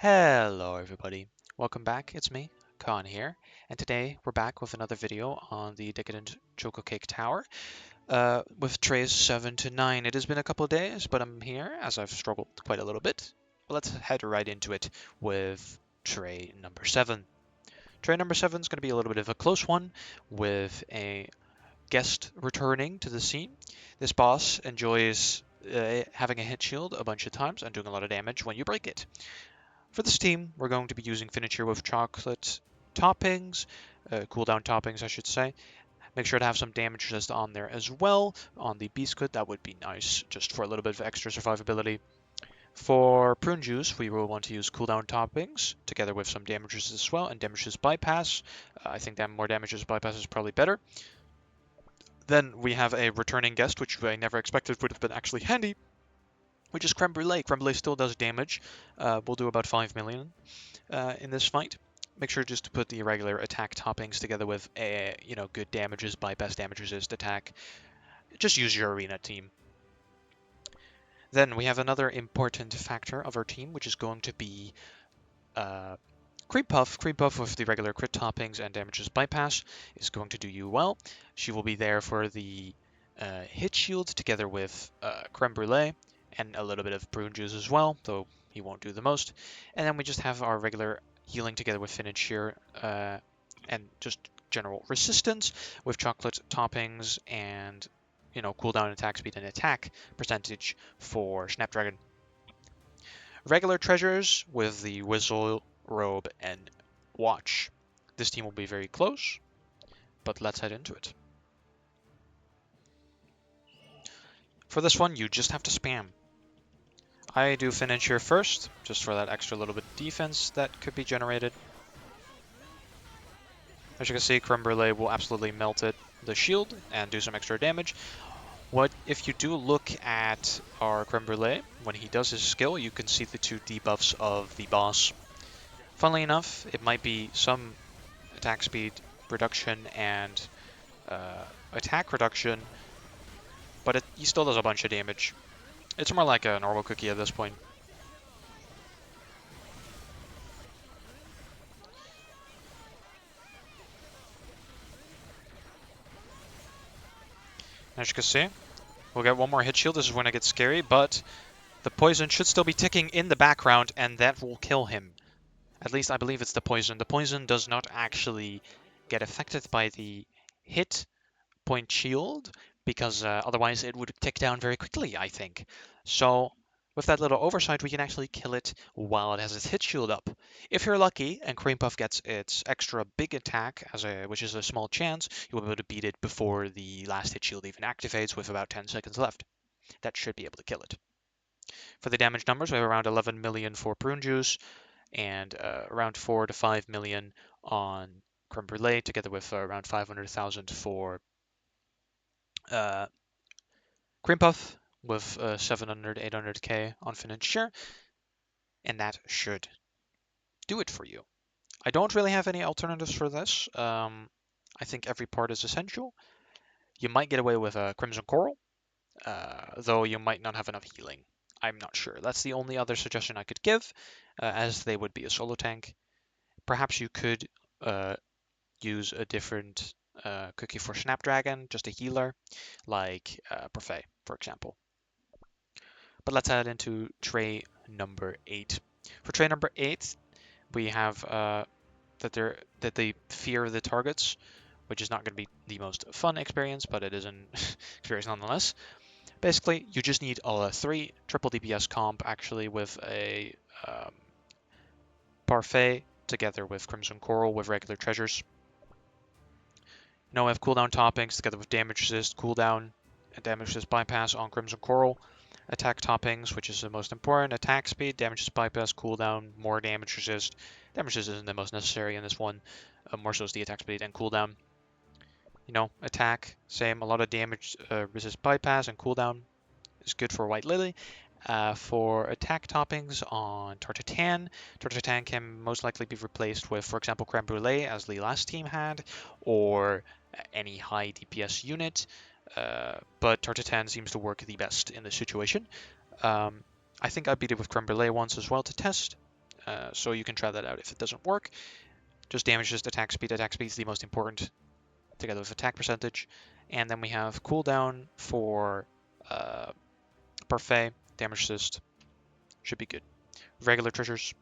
Hello everybody, welcome back, it's me, Khan here, and today we're back with another video on the Decadent Choco Cake Tower, with trays 7 to 9. It has been a couple of days, but I'm here as I've struggled quite a little bit. But let's head right into it with tray number 7. Tray number 7 is going to be a little bit of a close one, with a guest returning to the scene. This boss enjoys having a hit shield a bunch of times and doing a lot of damage when you break it. For this team, we're going to be using Finisher with chocolate toppings, cooldown toppings, I should say. Make sure to have some damage resist on there as well. On the biscuit, that would be nice, just for a little bit of extra survivability. For prune juice, we will want to use cooldown toppings, together with some damage resist as well, and damage resist bypass. I think that more damage resist bypass is probably better. Then we have a returning guest, which I never expected would have been actually handy, which is Creme Brulee. Creme Brulee still does damage. We'll do about 5 million in this fight. Make sure just to put the regular attack toppings together with a, good damages by best damage resist attack. Just use your arena team. Then we have another important factor of our team, which is going to be Cream Puff. Cream Puff with the regular crit toppings and damages bypass is going to do you well. She will be there for the hit shield together with Creme Brulee and a little bit of prune juice as well, though he won't do the most. And then we just have our regular healing together with Finisher and just general resistance with chocolate toppings and cooldown attack speed and attack percentage for Snapdragon. Regular treasures with the whistle, robe, and watch. This team will be very close, but let's head into it. For this one, you just have to spam. I do Finisher first, just for that extra little bit of defense that could be generated. As you can see, Creme Brulee will absolutely melt the shield and do some extra damage. If you do look at our Creme Brulee, when he does his skill, you can see the two debuffs of the boss. Funnily enough, it might be some attack speed reduction and attack reduction, but he still does a bunch of damage. It's more like a normal cookie at this point. As you can see, we'll get one more hit shield. This is when it gets scary, but the poison should still be ticking in the background, and that will kill him. At least I believe it's the poison. The poison does not actually get affected by the hit point shield, because otherwise it would tick down very quickly, I think. So with that little oversight, we can actually kill it while it has its hit shield up. If you're lucky and Cream Puff gets its extra big attack, which is a small chance, you'll be able to beat it before the last hit shield even activates with about 10 seconds left. That should be able to kill it. For the damage numbers, we have around 11 million for Prune Juice and around 4 to 5 million on Creme Brulee, together with around 500,000 for Cream Puff with 700, 800k on Finisher, and that should do it for you. I don't really have any alternatives for this. I think every part is essential. You might get away with a Crimson Coral, though you might not have enough healing. I'm not sure. That's the only other suggestion I could give, as they would be a solo tank. Perhaps you could use a different cookie for Snapdragon, just a healer, like Parfait, for example. But let's head into tray number 8. For tray number 8, we have that they fear the targets, which is not going to be the most fun experience, but it is an experience nonetheless. Basically, you just need a 3 triple DPS comp, actually, with a Parfait together with Crimson Coral with regular treasures. Now we have cooldown toppings together with damage resist, cooldown, and damage resist bypass on Crimson Coral. Attack toppings, which is the most important. Attack speed, damage resist bypass, cooldown, more damage resist. Damage resist isn't the most necessary in this one. More so is the attack speed and cooldown. Attack, same. A lot of damage resist bypass and cooldown is good for White Lily. For attack toppings on Tartatan, Tartatan can most likely be replaced with, for example, Creme Brulee, as the last team had, or any high DPS unit. But Tartatan seems to work the best in this situation. I think I beat it with Creme Brulee once as well to test. So you can try that out. If it doesn't work, just damage resist, attack speed. Attack speed is the most important, together with attack percentage. And then we have cooldown for Parfait, damage resist. Should be good. Regular treasures.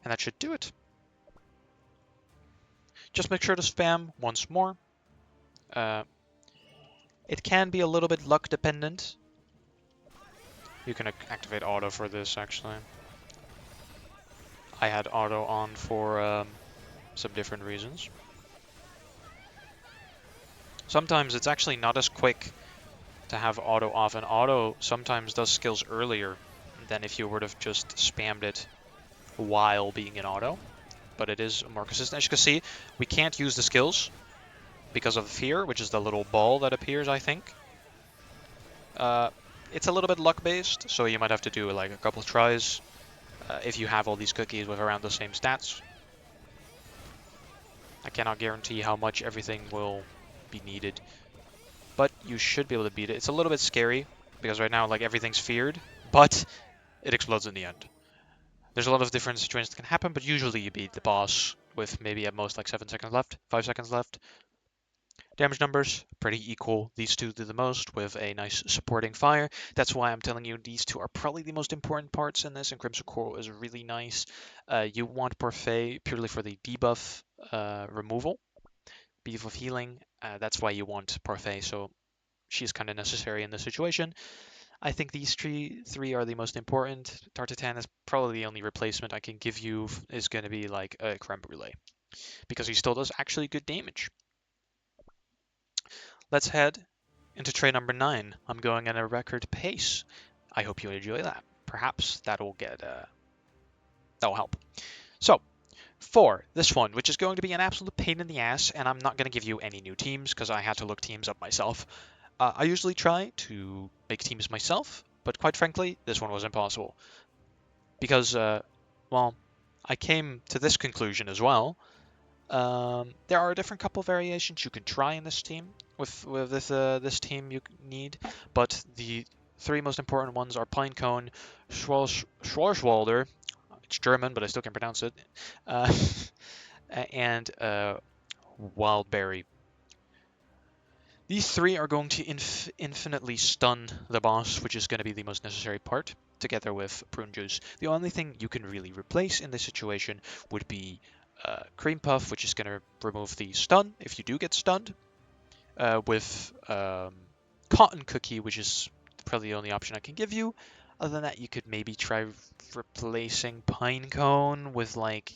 And that should do it. Just make sure to spam once more. It can be a little bit luck dependent. You can activate auto for this, actually. I had auto on for some different reasons. Sometimes it's actually not as quick to have auto off, and auto sometimes does skills earlier than if you would have just spammed it while being in auto. But it is more consistent. As you can see, we can't use the skills because of fear, which is the little ball that appears, I think. It's a little bit luck-based, so you might have to do like a couple tries if you have all these cookies with around the same stats. I cannot guarantee how much everything will be needed, but you should be able to beat it. It's a little bit scary, because right now like everything's feared, but it explodes in the end. There's a lot of different situations that can happen, but usually you beat the boss with maybe at most like 7 seconds left, 5 seconds left. Damage numbers, pretty equal. These two do the most with a nice supporting fire. That's why I'm telling you these two are probably the most important parts in this, and Crimson Coral is really nice. You want Parfait purely for the debuff removal, debuff of healing. That's why you want Parfait, so she's kind of necessary in this situation. I think these three are the most important. Tartatan is probably the only replacement I can give you is going to be like a Creme Brulee, because he still does actually good damage. Let's head into tray number 9. I'm going at a record pace. I hope you enjoy that. Perhaps that'll help. So, for this one, which is going to be an absolute pain in the ass, and I'm not going to give you any new teams because I had to look teams up myself. I usually try to make teams myself, but quite frankly, this one was impossible. Because, well, I came to this conclusion as well. There are a different couple variations you can try in this team. With this team you need, but the 3 most important ones are Pinecone, Schwarzwalder, it's German, but I still can't pronounce it, and Wildberry. These 3 are going to infinitely stun the boss, which is going to be the most necessary part, together with Prune Juice. The only thing you can really replace in this situation would be Cream Puff, which is going to remove the stun if you do get stunned, with Cotton Cookie, which is probably the only option I can give you. Other than that, you could maybe try replacing Pinecone with like,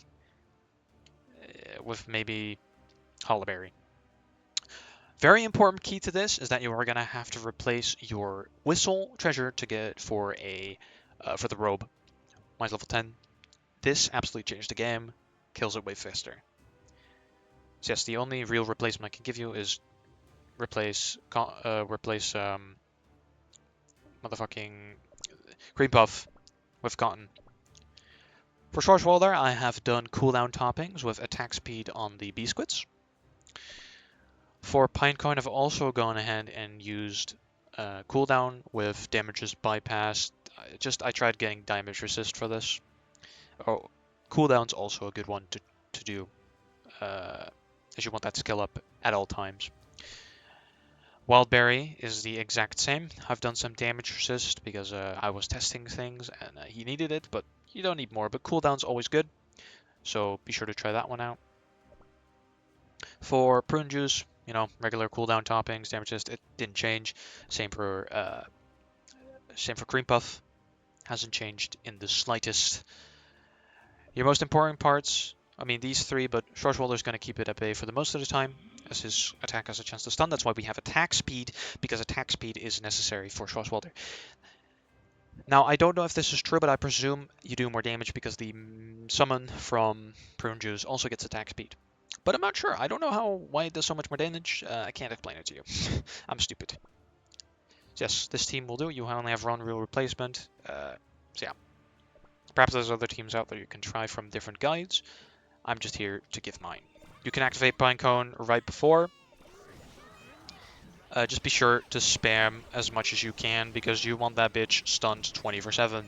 with maybe Hollaberry. Very important key to this is that you are going to have to replace your Whistle treasure to get for for the robe. Mine's level 10. This absolutely changed the game, kills it way faster. So yes, the only real replacement I can give you is replace motherfucking Cream Puff with Cotton. For Schwarzwalder, I have done cooldown toppings with attack speed on the Biscuits. For Pinecone, I've also gone ahead and used cooldown with damages bypassed. I tried getting damage resist for this. Oh, cooldown's also a good one to do, as you want that skill up at all times. Wildberry is the exact same. I've done some damage resist because I was testing things and he needed it, but you don't need more. But cooldown's always good, so be sure to try that one out. For Prune Juice, regular cooldown toppings, damage resist, it didn't change. Same for Cream Puff, hasn't changed in the slightest. Your most important parts, I mean these 3, but Schwarzwalder is going to keep it at bay for the most of the time, as his attack has a chance to stun. That's why we have attack speed, because attack speed is necessary for Schwarzwalder. Now, I don't know if this is true, but I presume you do more damage because the summon from Prune Juice also gets attack speed. But I'm not sure. I don't know why it does so much more damage. I can't explain it to you. I'm stupid. So yes, this team will do. You only have one real replacement. So yeah. Perhaps there's other teams out there you can try from different guides. I'm just here to give mine. You can activate Pinecone right before. Just be sure to spam as much as you can because you want that bitch stunned 24/7.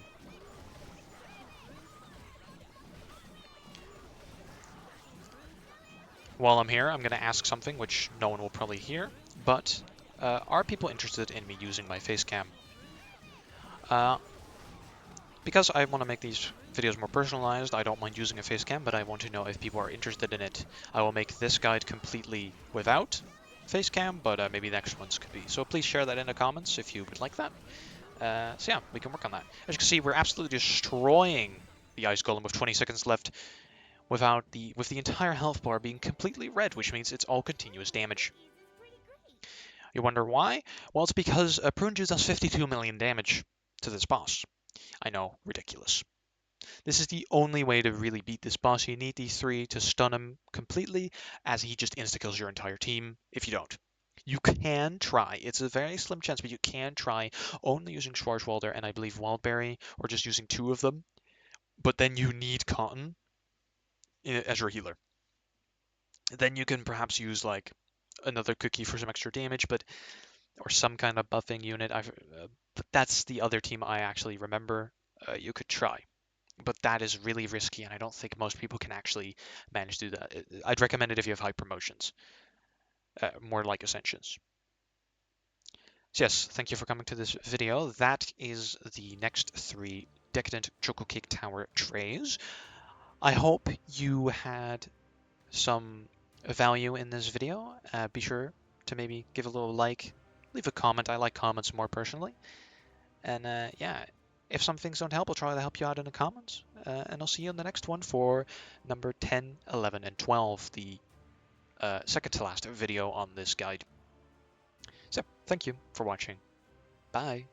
While I'm here, I'm going to ask something which no one will probably hear, but are people interested in me using my face cam? Because I want to make these videos more personalized, I don't mind using a face cam, but I want to know if people are interested in it. I will make this guide completely without face cam, but maybe the next ones could be. So please share that in the comments if you would like that. So yeah, we can work on that. As you can see, we're absolutely destroying the ice golem with 20 seconds left with the entire health bar being completely red, which means it's all continuous damage. You wonder why? Well, it's because Prune Juice does 52 million damage to this boss. I know, ridiculous. This is the only way to really beat this boss. You need these three to stun him completely, as he just insta-kills your entire team if you don't. You can try. It's a very slim chance, but you can try only using Schwarzwalder and I believe Wildberry, or just using two of them. But then you need Cotton as your healer. Then you can perhaps use like another cookie for some extra damage, or some kind of buffing unit. But that's the other team I actually remember you could try. But that is really risky, and I don't think most people can actually manage to do that. I'd recommend it if you have high promotions, more like Ascensions. So yes, thank you for coming to this video. That is the next 3 Decadent Choco Cake Tower trays. I hope you had some value in this video. Be sure to maybe give a little like, leave a comment. I like comments more personally. And yeah, if some things don't help, I'll try to help you out in the comments. And I'll see you in the next one for number 10, 11, and 12, the second to last video on this guide. So, thank you for watching. Bye.